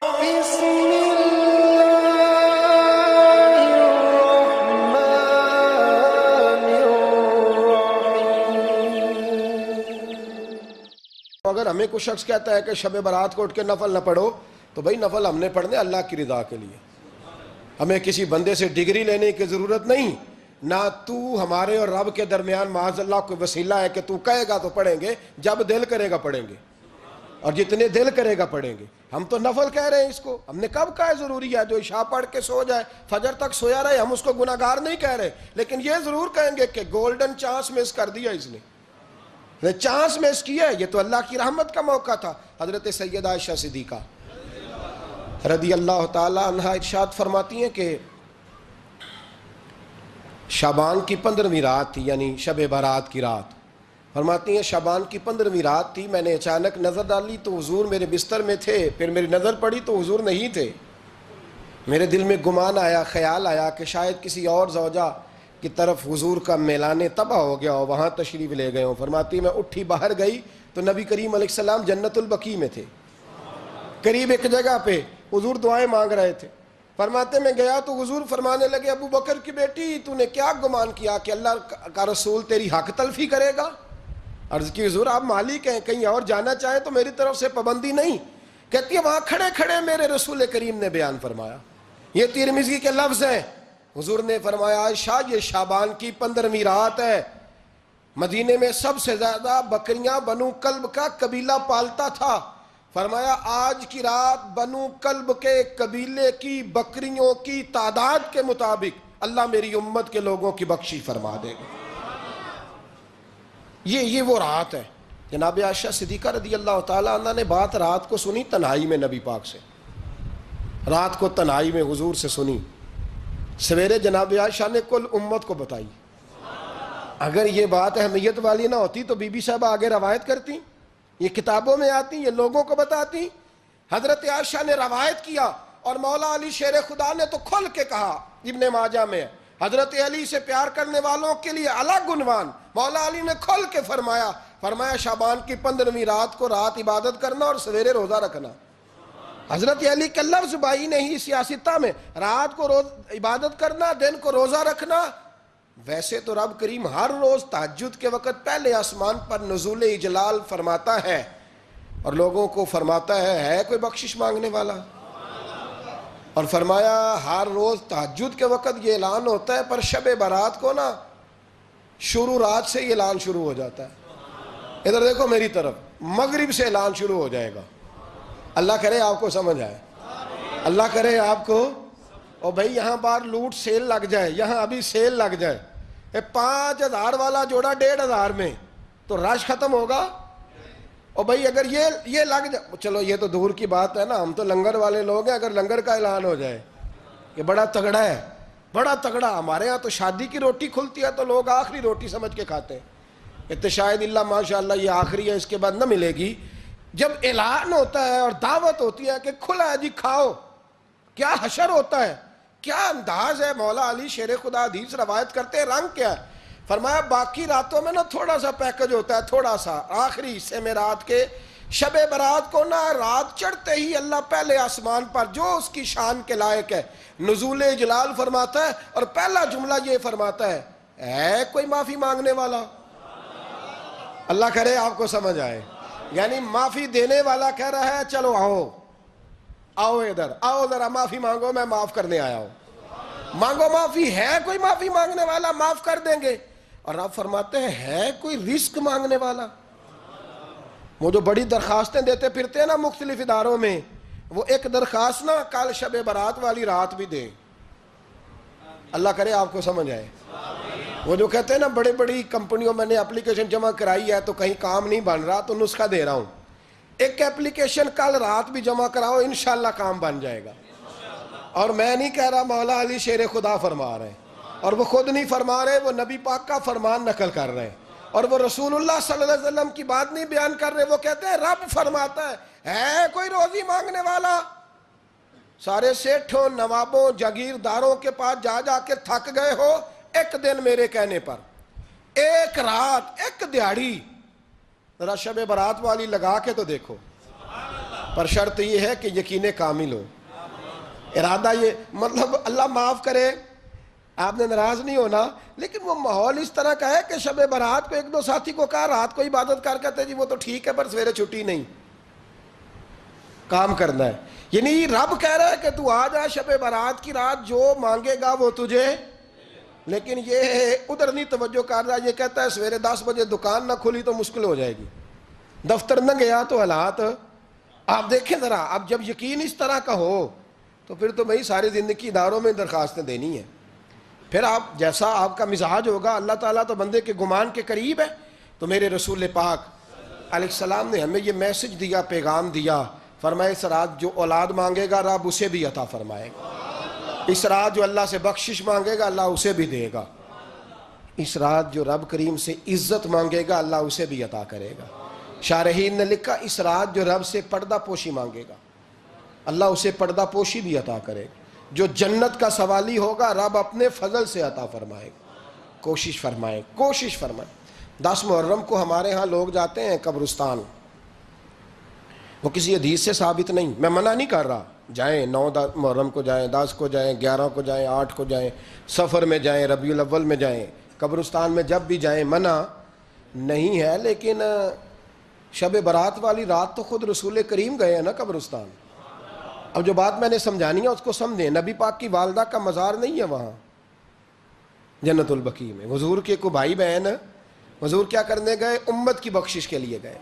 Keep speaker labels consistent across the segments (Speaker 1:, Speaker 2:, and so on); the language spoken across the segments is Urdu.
Speaker 1: بسم اگر ہمیں کوئی شخص کہتا ہے کہ شب برات کو اٹھ کے نفل نہ پڑھو تو بھائی نفل ہم نے پڑھنے اللہ کی رضا کے لیے، ہمیں کسی بندے سے ڈگری لینے کی ضرورت نہیں، نہ تو ہمارے اور رب کے درمیان معاذ اللہ کوئی وسیلہ ہے کہ تو کہے گا تو پڑھیں گے، جب دل کرے گا پڑھیں گے، اور جتنے دل کرے گا پڑھیں گے۔ ہم تو نفل کہہ رہے ہیں اس کو، ہم نے کب کہا ہے ضروری ہے جو عشاء پڑھ کے سو جائے فجر تک سویا رہے، ہم اس کو گناہگار نہیں کہہ رہے، لیکن یہ ضرور کہیں گے کہ گولڈن چانس مس کر دیا اس نے، چانس مس کیا ہے، یہ تو اللہ کی رحمت کا موقع تھا۔ حضرت سیدہ عائشہ صدیقہ رضی اللہ تعالی عنہ ارشاد فرماتی ہیں کہ شعبان کی 15ویں رات تھی، یعنی شب برات کی رات، فرماتی ہیں شعبان کی 15ویں رات تھی، میں نے اچانک نظر ڈالی تو حضور میرے بستر میں تھے، پھر میری نظر پڑی تو حضور نہیں تھے، میرے دل میں گمان آیا، خیال آیا کہ شاید کسی اور زوجہ کی طرف حضور کا میلان تباہ ہو گیا ہو، وہاں تشریف لے گئے ہوں۔ فرماتی میں اٹھی باہر گئی تو نبی کریم علیہ السلام جنت البقیع میں تھے، قریب ایک جگہ پہ حضور دعائیں مانگ رہے تھے۔ فرماتے میں گیا تو حضور فرمانے لگے ابو بکر کی بیٹی تو نے کیا گمان کیا کہ اللہ کا رسول تیری حق تلفی کرے گا؟ عرض کی حضور آپ مالک ہیں، کہیں اور جانا چاہیں تو میری طرف سے پابندی نہیں۔ کہتی ہے وہاں کھڑے کھڑے میرے رسول کریم نے بیان فرمایا، یہ ترمذی کے لفظ ہیں، حضور نے فرمایا عائشہ یہ شعبان کی 15ویں رات ہے، مدینے میں سب سے زیادہ بکریاں بنو کلب کا قبیلہ پالتا تھا، فرمایا آج کی رات بنو کلب کے قبیلے کی بکریوں کی تعداد کے مطابق اللہ میری امت کے لوگوں کی بخشی فرما دے گا۔ یہ وہ رات ہے۔ جناب عائشہ صدیقہ رضی اللہ تعالیٰ عنہ نے بات رات کو سنی تنہائی میں نبی پاک سے، رات کو تنہائی میں حضور سے سنی، سویرے جناب عائشہ نے کل امت کو بتائی۔ اگر یہ بات اہمیت والی نہ ہوتی تو بی بی صاحبہ آگے روایت کرتی، یہ کتابوں میں آتی، یہ لوگوں کو بتاتی۔ حضرت عائشہ نے روایت کیا اور مولا علی شیر خدا نے تو کھل کے کہا، ابن ماجہ میں حضرت علی سے پیار کرنے والوں کے لیے الگ عنوان، مولا علی نے کھل کے فرمایا شعبان کی 15ویں رات کو رات عبادت کرنا اور سویرے روزہ رکھنا۔ حضرت علی کے لفظ بائی نہیں سیاستہ میں، رات کو عبادت کرنا، دن کو روزہ رکھنا۔ ویسے تو رب کریم ہر روز تہجد کے وقت پہلے آسمان پر نزول اجلال فرماتا ہے اور لوگوں کو فرماتا ہے کوئی بخشش مانگنے والا؟ اور فرمایا ہر روز تہجد کے وقت یہ اعلان ہوتا ہے، پر شب برات کو نا شروع رات سے یہ اعلان شروع ہو جاتا ہے۔ ادھر دیکھو میری طرف، مغرب سے اعلان شروع ہو جائے گا۔ اللہ کرے آپ کو سمجھ آئے، اللہ کرے آپ کو، اور بھائی یہاں بار لوٹ سیل لگ جائے، یہاں ابھی سیل لگ جائے، 5000 والا جوڑا 1500 میں تو رش ختم ہوگا۔ اور بھائی اگر یہ لگ جائے، چلو یہ تو دور کی بات ہے نا، ہم تو لنگر والے لوگ ہیں، اگر لنگر کا اعلان ہو جائے کہ بڑا تگڑا ہے، بڑا تگڑا، ہمارے ہاں تو شادی کی روٹی کھلتی ہے تو لوگ آخری روٹی سمجھ کے کھاتے ہیں کہ شاید اللہ ماشاءاللہ یہ آخری ہے، اس کے بعد نہ ملے گی۔ جب اعلان ہوتا ہے اور دعوت ہوتی ہے کہ کھلا ہے جی کھاؤ، کیا حشر ہوتا ہے، کیا انداز ہے۔ مولا علی شیر خدا حدیث روایت کرتے ہیں، رنگ کیا ہے؟ فرمایا باقی راتوں میں نا تھوڑا سا پیکج ہوتا ہے، تھوڑا سا، آخری حصے میں رات کے شب برات کو نا رات چڑھتے ہی اللہ پہلے آسمان پر جو اس کی شان کے لائق ہے نزول جلال فرماتا ہے، اور پہلا جملہ یہ فرماتا ہے کوئی معافی مانگنے والا؟ اللہ کرے آپ کو سمجھ آئے، یعنی معافی دینے والا کہہ رہا ہے چلو آؤ ادھر، آؤ ذرا معافی مانگو، میں معاف کرنے آیا ہوں، مانگو معافی، ہے کوئی معافی مانگنے والا؟ معاف کر دیں گے۔ اور آپ فرماتے ہیں ہے کوئی رزق مانگنے والا؟ وہ جو بڑی درخواستیں دیتے پھرتے ہیں نا مختلف اداروں میں، وہ ایک درخواست نا کل شب برات والی رات بھی دیں۔ اللہ کرے آپ کو سمجھ آئے۔ وہ جو کہتے ہیں نا بڑی بڑی کمپنیوں میں نے اپلیکیشن جمع کرائی ہے تو کہیں کام نہیں بن رہا تو نسخہ دے رہا ہوں، ایک اپلیکیشن کل رات بھی جمع کراؤ انشاءاللہ کام بن جائے گا۔ اور میں نہیں کہہ رہا، مولا علی شیر خدا فرما رہے ہیں، اور وہ خود نہیں فرما رہے، وہ نبی پاک کا فرمان نقل کر رہے ہیں، اور وہ رسول اللہ صلی اللہ علیہ وسلم کی بات نہیں بیان کر رہے، وہ کہتے ہیں رب فرماتا ہے کوئی روزی مانگنے والا؟ سارے سیٹھوں، نوابوں، جاگیرداروں کے پاس جا جا کے تھک گئے ہو، ایک دن میرے کہنے پر، ایک رات، ایک دیہڑی، ذرا شب برات والی لگا کے تو دیکھو، پر شرط یہ ہے کہ یقین کامل ہو، ارادہ یہ مطلب اللہ معاف کرے آپ نے ناراض نہیں ہونا، لیکن وہ ماحول اس طرح کا ہے کہ شب برات کو ایک دو ساتھی کو کہا رات کو عبادت کر کہتے جی وہ تو ٹھیک ہے پر سویرے چھٹی نہیں، کام کرنا ہے. یعنی رب کہہ رہا ہے کہ تو آ جا شب برات کی رات، جو مانگے گا وہ تجھے، لیکن یہ ادھر نہیں توجہ کر رہا. یہ کہتا ہے سویرے 10 بجے دکان نہ کھلی تو مشکل ہو جائے گی، دفتر نہ گیا تو حالات آپ دیکھیں ذرا. اب جب یقین اس طرح کا ہو تو پھر تو بھائی ساری زندگی اداروں میں درخواستیں دینی ہیں. پھر آپ جیسا آپ کا مزاج ہوگا، اللہ تعالیٰ تو بندے کے گمان کے قریب ہے. تو میرے رسول پاک علیہ السلام نے ہمیں یہ میسج دیا، پیغام دیا، فرمائے اس رات جو اولاد مانگے گا رب اسے بھی عطا فرمائے گا، اس رات جو اللہ سے بخشش مانگے گا اللہ اسے بھی دے گا، اس رات جو رب کریم سے عزت مانگے گا اللہ اسے بھی عطا کرے گا. شارحین نے لکھا اس رات جو رب سے پردہ پوشی مانگے گا اللہ اسے پردہ پوشی بھی عطا کرے گا، جو جنت کا سوالی ہوگا رب اپنے فضل سے عطا فرمائے گا. کوشش فرمائے. 10 محرم کو ہمارے ہاں لوگ جاتے ہیں قبرستان، وہ کسی حدیث سے ثابت نہیں، میں منع نہیں کر رہا، جائیں 9 محرم کو جائیں، 10 کو جائیں، 11 کو جائیں، 8 کو جائیں، سفر میں جائیں، ربیع الاول میں جائیں، قبرستان میں جب بھی جائیں منع نہیں ہے. لیکن شب برات والی رات تو خود رسول کریم گئے ہیں نا قبرستان. اب جو بات میں نے سمجھانی ہے اس کو سمجھیں. نبی پاک کی والدہ کا مزار نہیں ہے وہاں جنت البقیع میں. حضور کے کو بھائی بہن حضور کیا کرنے گئے؟ امت کی بخشش کے لیے گئے.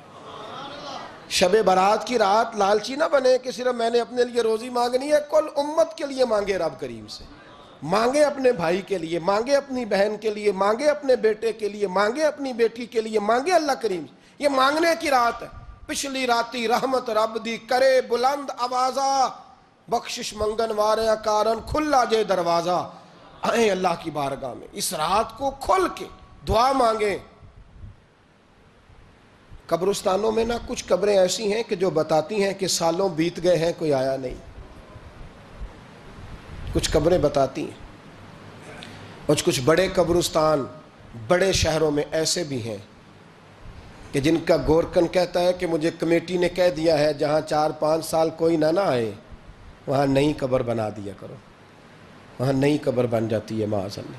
Speaker 1: شب برات کی رات لالچی نہ بنے کہ صرف میں نے اپنے لیے روزی مانگنی ہے، کل امت کے لیے مانگے رب کریم سے، مانگے اپنے بھائی کے لیے، مانگے اپنی بہن کے لیے، مانگے اپنے بیٹے کے لیے، مانگے اپنی بیٹی کے لیے، مانگے اللہ کریم سے. یہ مانگنے کی رات ہے. پچھلی راتی رحمت رب دی کرے بلند آوازہ، بخشش منگن واریاں کارن کھلا جے دروازہ. آئیں اللہ کی بارگاہ میں اس رات کو کھل کے دعا مانگیں. قبرستانوں میں نہ کچھ قبریں ایسی ہیں کہ جو بتاتی ہیں کہ سالوں بیت گئے ہیں کوئی آیا نہیں. کچھ قبریں بتاتی ہیں. اور کچھ بڑے قبرستان بڑے شہروں میں ایسے بھی ہیں کہ جن کا گورکن کہتا ہے کہ مجھے کمیٹی نے کہہ دیا ہے جہاں 4-5 سال کوئی نہ آئے وہاں نئی قبر بنا دیا کرو، وہاں نئی قبر بن جاتی ہے معاذ اللہ.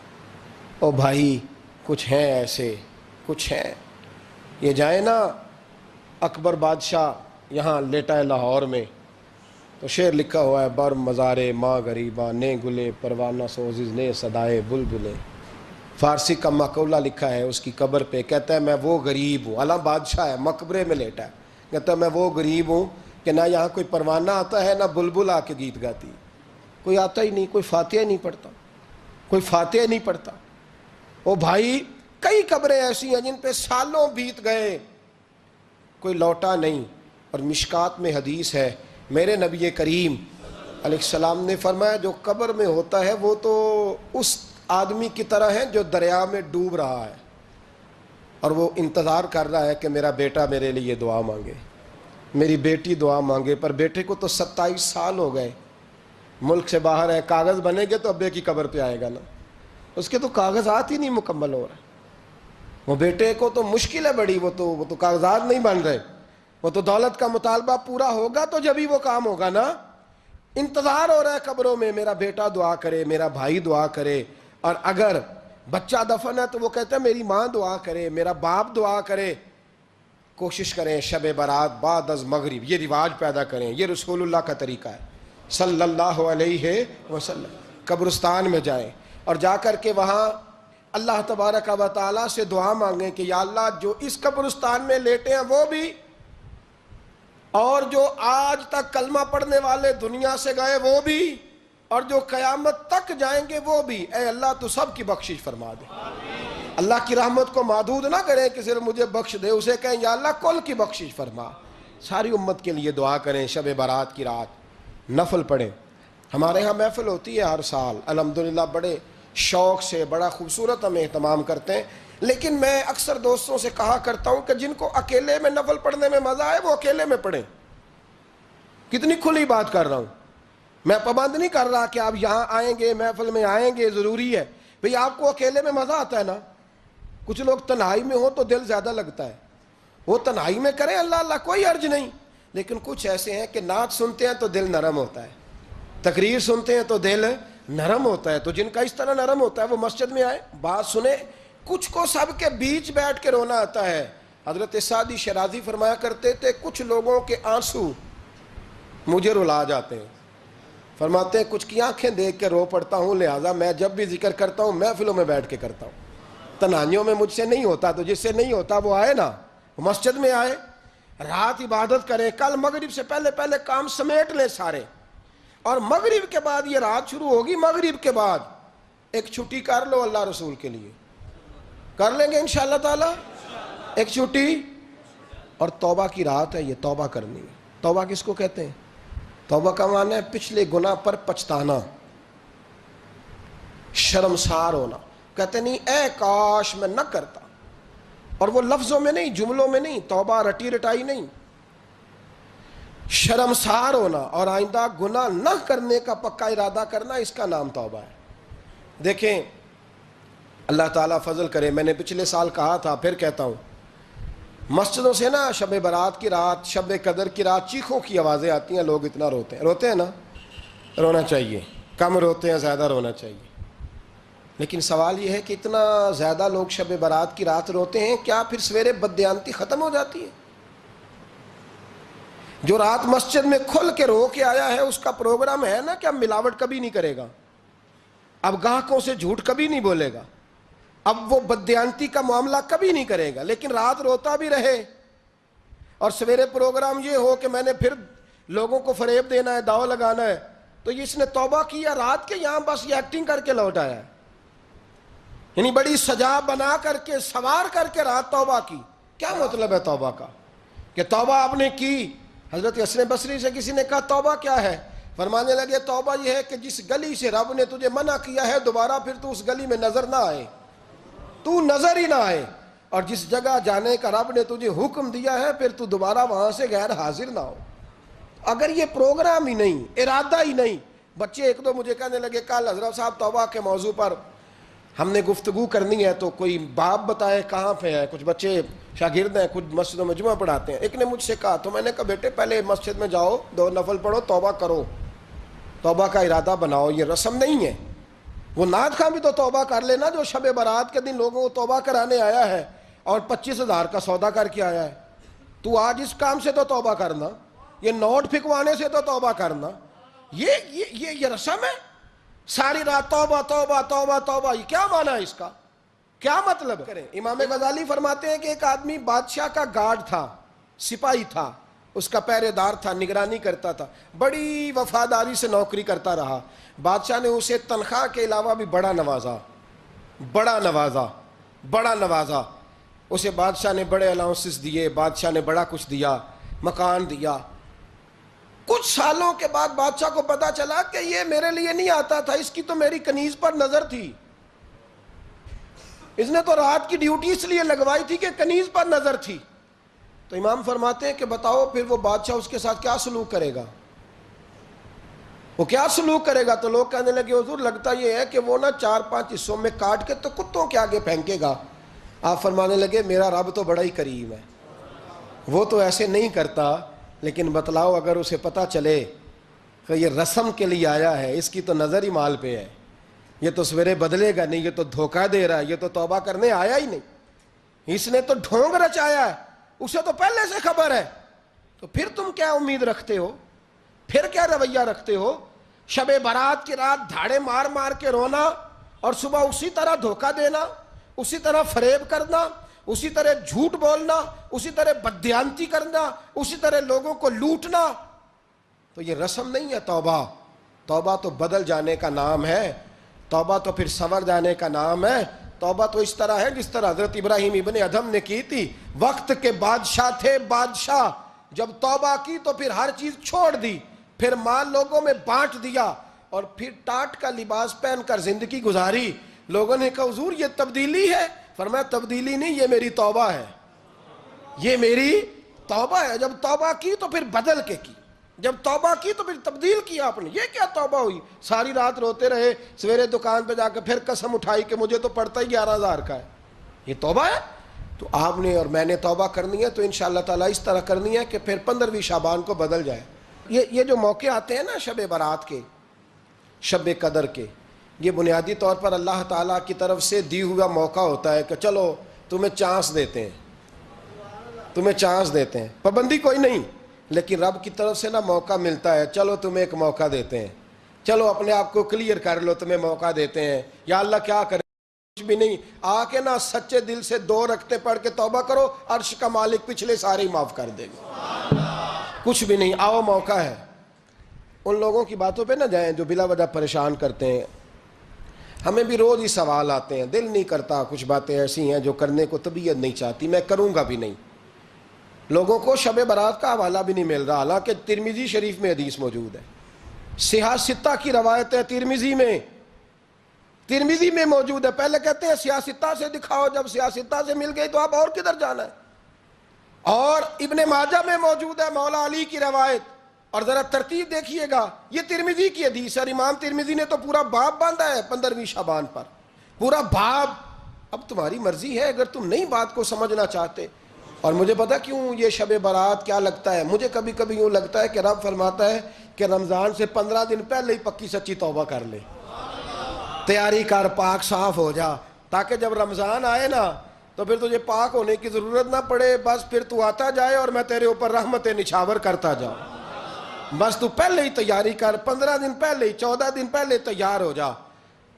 Speaker 1: او بھائی کچھ ہیں ایسے، کچھ ہیں. یہ جائیں نا اکبر بادشاہ یہاں لیٹا ہے لاہور میں تو شعر لکھا ہوا ہے، بر مزارے ماں غریباں نے گلے پروانہ سوزز نے صدائے بلبلے. فارسی کا مقولہ لکھا ہے اس کی قبر پہ، کہتا ہے میں وہ غریب ہوں، اعلیٰ بادشاہ ہے مقبرے میں لیٹا ہے، کہتا ہے میں وہ غریب ہوں کہ نہ یہاں کوئی پروانہ آتا ہے نہ بلبل آ کے گیت گاتی ہے، کوئی آتا ہی نہیں، کوئی فاتحہ نہیں پڑھتا، کوئی فاتحہ نہیں پڑھتا. او بھائی کئی قبریں ایسی ہیں جن پہ سالوں بیت گئے کوئی لوٹا نہیں. اور مشکات میں حدیث ہے میرے نبی کریم علیہ السلام نے فرمایا جو قبر میں ہوتا ہے وہ تو اس آدمی کی طرح ہے جو دریا میں ڈوب رہا ہے اور وہ انتظار کر رہا ہے کہ میرا بیٹا میرے لیے دعا مانگے، میری بیٹی دعا مانگے. پر بیٹے کو تو 27 سال ہو گئے، ملک سے باہر ہے، کاغذ بنے گے تو ابے کی قبر پہ آئے گا نا، اس کے تو کاغذات ہی نہیں مکمل ہو رہے. وہ بیٹے کو تو مشکل ہے بڑی، وہ تو کاغذات نہیں بن رہے، وہ تو دولت کا مطالبہ پورا ہوگا تو جب ہی وہ کام ہوگا نا. انتظار ہو رہا ہے قبروں میں میرا بیٹا دعا کرے، میرا بھائی دعا کرے. اور اگر بچہ دفن ہے تو وہ کہتا ہے میری ماں دعا کرے، میرا باپ دعا کرے. کوشش کریں شب برات بعد از مغرب یہ رواج پیدا کریں. یہ رسول اللہ کا طریقہ ہے صلی اللہ علیہ وسلم. قبرستان میں جائیں اور جا کر کے وہاں اللہ تبارک و تعالیٰ سے دعا مانگیں کہ یا اللہ جو اس قبرستان میں لیٹے ہیں وہ بھی، اور جو آج تک کلمہ پڑھنے والے دنیا سے گئے وہ بھی، اور جو قیامت تک جائیں گے وہ بھی. اے اللہ تو سب کی بخشش فرما دے. اللہ کی رحمت کو محدود نہ کریں کہ صرف مجھے بخش دے، اسے کہیں یا اللہ کل کی بخشش فرما. ساری امت کے لیے دعا کریں. شب برات کی رات نفل پڑھیں. ہمارے ہاں محفل ہوتی ہے ہر سال الحمدللہ، بڑے شوق سے بڑا خوبصورت ہم اہتمام کرتے ہیں. لیکن میں اکثر دوستوں سے کہا کرتا ہوں کہ جن کو اکیلے میں نفل پڑھنے میں مزہ آئے وہ اکیلے میں پڑھیں. کتنی کھلی بات کر رہا ہوں، میں پابند نہیں کر رہا کہ آپ یہاں آئیں گے محفل میں آئیں گے ضروری ہے. بھئی آپ کو اکیلے میں مزہ آتا ہے نا. کچھ لوگ تنہائی میں ہو تو دل زیادہ لگتا ہے، وہ تنہائی میں کریں اللہ اللہ کوئی عرض نہیں. لیکن کچھ ایسے ہیں کہ نعت سنتے ہیں تو دل نرم ہوتا ہے، تقریر سنتے ہیں تو دل نرم ہوتا ہے. تو جن کا اس طرح نرم ہوتا ہے وہ مسجد میں آئے، بات سنیں. کچھ کو سب کے بیچ بیٹھ کے رونا آتا ہے. حضرت سعدی شرازی فرمایا کرتے تھے کچھ لوگوں کے آنسو مجھے رلا جاتے ہیں. فرماتے ہیں کچھ کی آنکھیں دیکھ کے رو پڑتا ہوں، لہٰذا میں جب بھی ذکر کرتا ہوں محفلوں میں بیٹھ کے کرتا ہوں. تنہائیوں میں مجھ سے نہیں ہوتا، تو جس سے نہیں ہوتا وہ آئے نا، مسجد میں آئے، رات عبادت کریں. کل مغرب سے پہلے پہلے کام سمیٹ لیں سارے، اور مغرب کے بعد یہ رات شروع ہوگی، مغرب کے بعد ایک چھٹی کر لو اللہ رسول کے لیے. کر لیں گے انشاءاللہ تعالی ایک چھٹی. اور توبہ کی رات ہے یہ، توبہ کرنی ہے. توبہ کس کو کہتے ہیں؟ توبہ کا معنی ہے پچھلے گناہ پر پچھتانا، شرمسار ہونا. کہتے نہیں اے کاش میں نہ کرتا، اور وہ لفظوں میں نہیں، جملوں میں نہیں، توبہ رٹی رٹائی نہیں، شرمسار ہونا اور آئندہ گناہ نہ کرنے کا پکا ارادہ کرنا، اس کا نام توبہ ہے. دیکھیں اللہ تعالیٰ فضل کرے، میں نے پچھلے سال کہا تھا پھر کہتا ہوں، مسجدوں سے نا شب برات کی رات، شب قدر کی رات چیخوں کی آوازیں آتی ہیں، لوگ اتنا روتے ہیں نا. رونا چاہیے، کم روتے ہیں زیادہ رونا چاہیے. لیکن سوال یہ ہے کہ اتنا زیادہ لوگ شب برات کی رات روتے ہیں، کیا پھر سویرے بددیانتی ختم ہو جاتی ہے؟ جو رات مسجد میں کھل کے رو کے آیا ہے اس کا پروگرام ہے نا کہ اب ملاوٹ کبھی نہیں کرے گا، اب گاہکوں سے جھوٹ کبھی نہیں بولے گا، اب وہ بددیانتی کا معاملہ کبھی نہیں کرے گا. لیکن رات روتا بھی رہے اور سویرے پروگرام یہ ہو کہ میں نے پھر لوگوں کو فریب دینا ہے، داؤ لگانا ہے، تو اس نے توبہ کیا رات کے، یہاں بس یہ ایکٹنگ کر کے لوٹ آیا ہے. یعنی بڑی سجا بنا کر کے سوار کر کے رات توبہ کی. کیا مطلب ہے توبہ کا؟ کہ توبہ آپ نے کی. حضرت حسن بصری سے کسی نے کہا توبہ کیا ہے؟ فرمانے لگے توبہ یہ ہے کہ جس گلی سے رب نے تجھے منع کیا ہے دوبارہ پھر تو اس گلی میں نظر نہ آئے، تو نظر ہی نہ آئے. اور جس جگہ جانے کا رب نے تجھے حکم دیا ہے پھر تو دوبارہ وہاں سے غیر حاضر نہ ہو. اگر یہ پروگرام ہی نہیں، ارادہ ہی نہیں. بچے ایک دو مجھے کہنے لگے کل حضرت صاحب توبہ کے موضوع پر ہم نے گفتگو کرنی ہے، تو کوئی باب بتائے کہاں پہ ہے. کچھ بچے شاگرد ہیں، کچھ مسجدوں میں جمعہ پڑھاتے ہیں. ایک نے مجھ سے کہا، تو میں نے کہا بیٹے پہلے مسجد میں جاؤ، 2 نفل پڑھو، توبہ کرو، توبہ کا ارادہ بناؤ. یہ رسم نہیں ہے. وہ نعت خواں بھی تو توبہ کر لینا جو شب برات کے دن لوگوں کو توبہ کرانے آیا ہے اور 25,000 کا سودا کر کے آیا ہے. تو آج اس کام سے تو توبہ کرنا، یہ نوٹ پھکوانے سے تو توبہ کرنا. یہ رسم ہے. ساری رات توبہ توبہ توبہ توبہ، یہ کیا معنی ہے اس کا؟ کیا مطلب کریں؟ امام غزالی فرماتے ہیں کہ ایک آدمی بادشاہ کا گارڈ تھا، سپاہی تھا، اس کا پہرے دار تھا، نگرانی کرتا تھا، بڑی وفاداری سے نوکری کرتا رہا. بادشاہ نے اسے تنخواہ کے علاوہ بھی بڑا نوازا. اسے بادشاہ نے بڑے الاؤنسز دیے، بادشاہ نے بڑا کچھ دیا، مکان دیا. کچھ سالوں کے بعد بادشاہ کو پتا چلا کہ یہ میرے لیے نہیں آتا تھا، اس کی تو میری کنیز پر نظر تھی، اس نے تو رات کی ڈیوٹی اس لیے لگوائی تھی کہ کنیز پر نظر تھی. تو امام فرماتے ہیں کہ بتاؤ پھر وہ بادشاہ اس کے ساتھ کیا سلوک کرے گا؟ وہ کیا سلوک کرے گا؟ تو لوگ کہنے لگے حضور لگتا یہ ہے کہ وہ نا 4-5 حصوں میں کاٹ کے تو کتوں کے آگے پھینکے گا. آپ فرمانے لگے میرا رب تو بڑا ہی کریم ہے، وہ تو ایسے نہیں کرتا. لیکن بتلاؤ اگر اسے پتا چلے کہ یہ رسم کے لیے آیا ہے، اس کی تو نظر ہی مال پہ ہے، یہ تو سویرے بدلے گا نہیں، یہ تو دھوکہ دے رہا ہے، یہ تو توبہ کرنے آیا ہی نہیں، اس نے تو ڈھونگ رچایا ہے، اسے تو پہلے سے خبر ہے. تو پھر تم کیا امید رکھتے ہو؟ پھر کیا رویہ رکھتے ہو؟ شب برات کی رات دھاڑے مار مار کے رونا اور صبح اسی طرح دھوکہ دینا، اسی طرح فریب کرنا، اسی طرح جھوٹ بولنا، اسی طرح بددیانتی کرنا، اسی طرح لوگوں کو لوٹنا. تو یہ رسم نہیں ہے توبہ. توبہ تو بدل جانے کا نام ہے، توبہ تو پھر سنور جانے کا نام ہے. توبہ تو اس طرح ہے جس طرح حضرت ابراہیم ابن ادھم نے کی تھی. وقت کے بادشاہ تھے، بادشاہ جب توبہ کی تو پھر ہر چیز چھوڑ دی، پھر مال لوگوں میں بانٹ دیا اور پھر ٹاٹ کا لباس پہن کر زندگی گزاری. لوگوں نے کہا حضور یہ تبدیلی ہے. فرمایا تبدیلی نہیں، یہ میری توبہ ہے، یہ میری توبہ ہے. جب توبہ کی تو پھر بدل کے کی، جب توبہ کی تو پھر تبدیل کیا آپ نے. یہ کیا توبہ ہوئی؟ ساری رات روتے رہے، سویرے دکان پہ جا کے پھر قسم اٹھائی کہ مجھے تو پڑتا ہی 11,000 کا ہے. یہ توبہ ہے؟ تو آپ نے اور میں نے توبہ کرنی ہے تو انشاءاللہ تعالیٰ اس طرح کرنی ہے کہ پھر 15ویں شعبان کو بدل جائے. یہ جو موقع آتے ہیں نا شب برات کے، شب قدر کے، یہ بنیادی طور پر اللہ تعالیٰ کی طرف سے دی ہوا موقع ہوتا ہے کہ چلو تمہیں چانس دیتے ہیں، تمہیں چانس دیتے ہیں. پابندی کوئی نہیں، لیکن رب کی طرف سے نا موقع ملتا ہے، چلو تمہیں ایک موقع دیتے ہیں، چلو اپنے آپ کو کلیئر کر لو، تمہیں موقع دیتے ہیں. یا اللہ کیا کرے، کچھ بھی نہیں، آ کے نا سچے دل سے 2 رکعتیں پڑھ کے توبہ کرو، عرش کا مالک پچھلے سارے ہی معاف کر دے گا. کچھ بھی نہیں، آؤ موقع ہے. ان لوگوں کی باتوں پہ نہ جائیں جو بلا وجہ پریشان کرتے ہیں. ہمیں بھی روز ہی سوال آتے ہیں، دل نہیں کرتا، کچھ باتیں ایسی ہیں جو کرنے کو طبیعت نہیں چاہتی، میں کروں گا بھی نہیں. لوگوں کو شب برات کا حوالہ بھی نہیں مل رہا، حالانکہ ترمذی شریف میں حدیث موجود ہے. صحاح ستہ کی روایت ہے، ترمذی میں موجود ہے. پہلے کہتے ہیں صحاح ستہ سے دکھاؤ، جب صحاح ستہ سے مل گئی تو اب اور کدھر جانا ہے. اور ابن ماجہ میں موجود ہے مولا علی کی روایت. اور ذرا ترتیب دیکھیے گا، یہ ترمذی کی حدیث ہے. امام ترمذی نے تو پورا باب باندھا ہے 15ویں شعبان پر، پورا باب. اب تمہاری مرضی ہے اگر تم نہیں بات کو سمجھنا چاہتے. اور مجھے پتا کیوں یہ شب برات کیا لگتا ہے، مجھے کبھی کبھی یوں لگتا ہے کہ رب فرماتا ہے کہ رمضان سے 15 دن پہلے ہی پکی سچی توبہ کر لے، تیاری کر، پاک صاف ہو جا، تاکہ جب رمضان آئے نا تو پھر تجھے پاک ہونے کی ضرورت نہ پڑے. بس پھر تو آتا جائے اور میں تیرے اوپر رحمتیں نچھاور کرتا جاؤں. بس تو پہلے ہی تیاری کر، 15 دن پہلے ہی، 14 دن پہلے تیار ہو جا.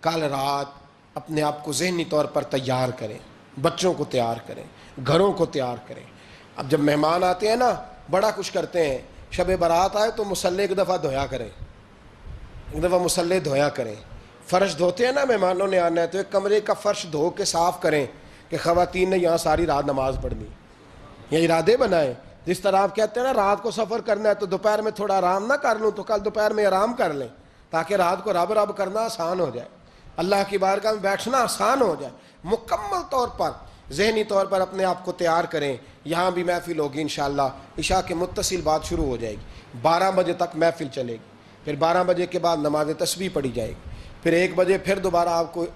Speaker 1: کل رات اپنے آپ کو ذہنی طور پر تیار کریں، بچوں کو تیار کریں، گھروں کو تیار کریں. اب جب مہمان آتے ہیں نا بڑا کچھ کرتے ہیں. شب برات آئے تو مصلے ایک دفعہ دھویا کریں، ایک دفعہ مصلے دھویا کریں. فرش دھوتے ہیں نا، مہمانوں نے آنا ہے تو ایک کمرے کا فرش دھو کے صاف کریں کہ خواتین نے یہاں ساری رات نماز پڑھنی. یہ ارادے بنائیں. جس طرح آپ کہتے ہیں نا رات کو سفر کرنا ہے تو دوپہر میں تھوڑا آرام نہ کر لوں تو کل دوپہر میں آرام کر لیں، تاکہ رات کو رب رب کرنا آسان ہو جائے، اللہ کی بارگاہ میں بیٹھنا آسان ہو جائے. مکمل طور پر ذہنی طور پر اپنے آپ کو تیار کریں. یہاں بھی محفل ہوگی انشاءاللہ، عشاء کے متصل بعد شروع ہو جائے گی، 12 بجے تک محفل چلے گی. پھر 12 بجے کے بعد نماز تسبیح پڑھی جائے گی. پھر 1 بجے پھر دوبارہ آپ کو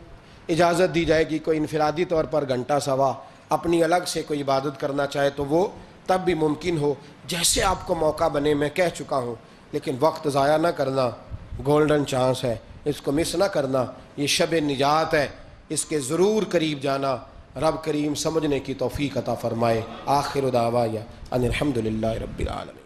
Speaker 1: اجازت دی جائے گی، کوئی انفرادی طور پر گھنٹہ سوا اپنی الگ سے کوئی عبادت کرنا چاہے تو وہ تب بھی ممکن ہو، جیسے آپ کو موقع بنے. میں کہہ چکا ہوں، لیکن وقت ضائع نہ کرنا، گولڈن چانس ہے، اس کو مس نہ کرنا. یہ شب نجات ہے، اس کے ضرور قریب جانا. رب کریم سمجھنے کی توفیق عطا فرمائے. آخر دعوایا ان الحمدللہ رب العالمین.